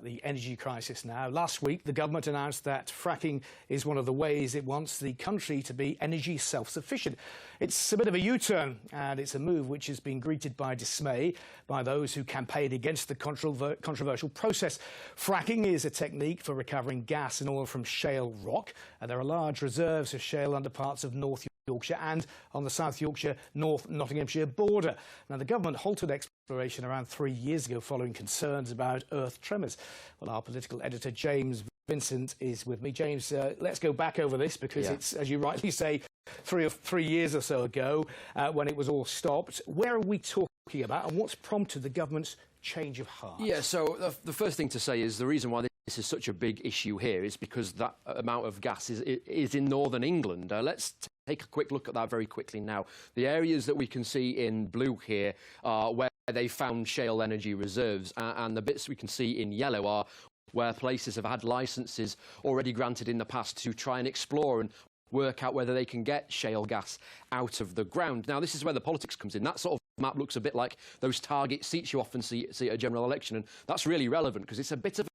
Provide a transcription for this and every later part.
the energy crisis now. Last week, the government announced that fracking is one of the ways it wants the country to be energy self-sufficient. It's a bit of a U-turn, and it's a move which has been greeted by dismay by those who campaign against the controversial process. Fracking is a technique for recovering gas and oil from shale rock, and there are large reserves of shale under parts of North Yorkshire and on the South Yorkshire-North Nottinghamshire border. Now, the government halted exploration around 3 years ago following concerns about earth tremors. Well, our political editor, James Vincent, is with me. James, let's go back over this because it's, as you rightly say, 3 years or so ago when it was all stopped. Where are we talking about, and what's prompted the government's change of heart? Yeah, so the first thing to say is the reason why this is such a big issue here is because that amount of gas is in northern England. Let's take a quick look at that very quickly now. The areas that we can see in blue here are where they found shale energy reserves, and the bits we can see in yellow are where places have had licences already granted in the past to try and explore and work out whether they can get shale gas out of the ground. Now, this is where the politics comes in. That sort of map looks a bit like those target seats you often see at a general election, and that's really relevant because it's a bit of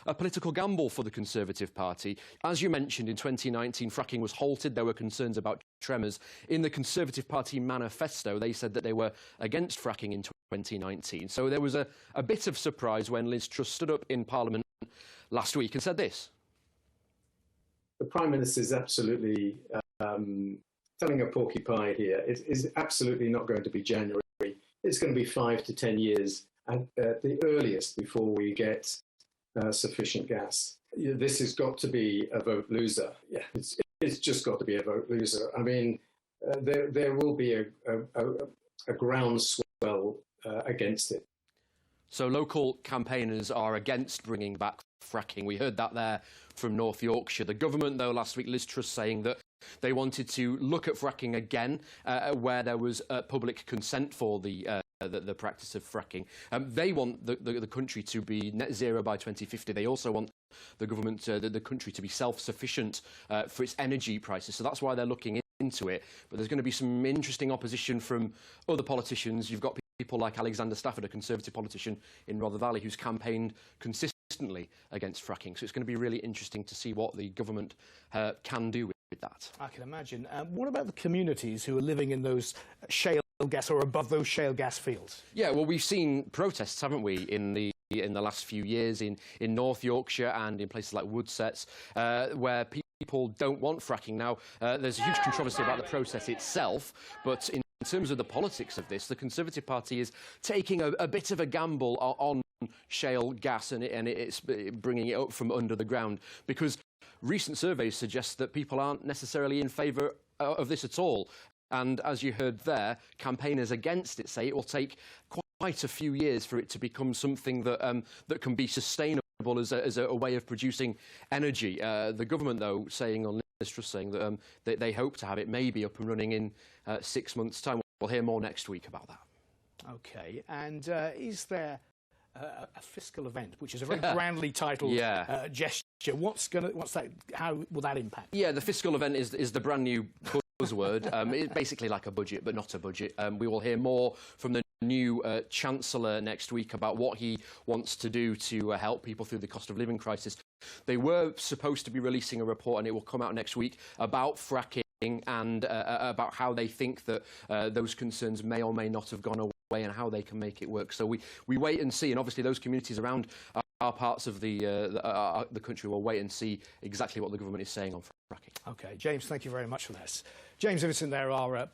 a political gamble for the Conservative Party. As you mentioned, in 2019, fracking was halted. There were concerns about tremors. In the Conservative Party manifesto, they said that they were against fracking in 2019. So there was a bit of surprise when Liz Truss stood up in Parliament last week and said this. The Prime Minister is absolutely telling a porcupine here. It is absolutely not going to be January. It's going to be 5 to 10 years at the earliest before we get sufficient gas. This has got to be a vote loser. Yeah, it's just got to be a vote loser. I mean, there will be a groundswell against it. So local campaigners are against bringing back fracking. We heard that there from North Yorkshire. The government, though, last week, Liz Truss saying that they wanted to look at fracking again where there was public consent for the practice of fracking. They want the country to be net zero by 2050. They also want the government, the country to be self-sufficient for its energy prices. So that's why they're looking into it. But there's going to be some interesting opposition from other politicians. You've got people like Alexander Stafford, a Conservative politician in Rother Valley, who's campaigned consistently against fracking. So it's going to be really interesting to see what the government can do with that. I can imagine. What about the communities who are living in those shale gas or above those shale gas fields? Yeah, well, we've seen protests, haven't we, in the last few years in North Yorkshire and in places like Woodsets, where people don't want fracking. Now, there's a huge controversy about the process itself, but in terms of the politics of this, the Conservative Party is taking a bit of a gamble on shale gas and it's bringing it up from under the ground, because recent surveys suggest that people aren't necessarily in favour of this at all. And as you heard there, campaigners against it say it will take quite a few years for it to become something that that can be sustainable as a way of producing energy. The government, though, saying on Liz Truss saying that they hope to have it maybe up and running in 6 months' time. We'll hear more next week about that. OK. And is there a fiscal event, which is a very grandly titled gesture? How will that impact? Yeah, the fiscal event is the brand new buzzword. It's basically like a budget, but not a budget. We will hear more from the new Chancellor next week about what he wants to do to help people through the cost of living crisis. They were supposed to be releasing a report, and it will come out next week, about fracking and about how they think that those concerns may or may not have gone away and how they can make it work. So we wait and see, and obviously those communities around our parts of the country will wait and see exactly what the government is saying on fracking. OK, James, thank you very much for this. James Vincent there, our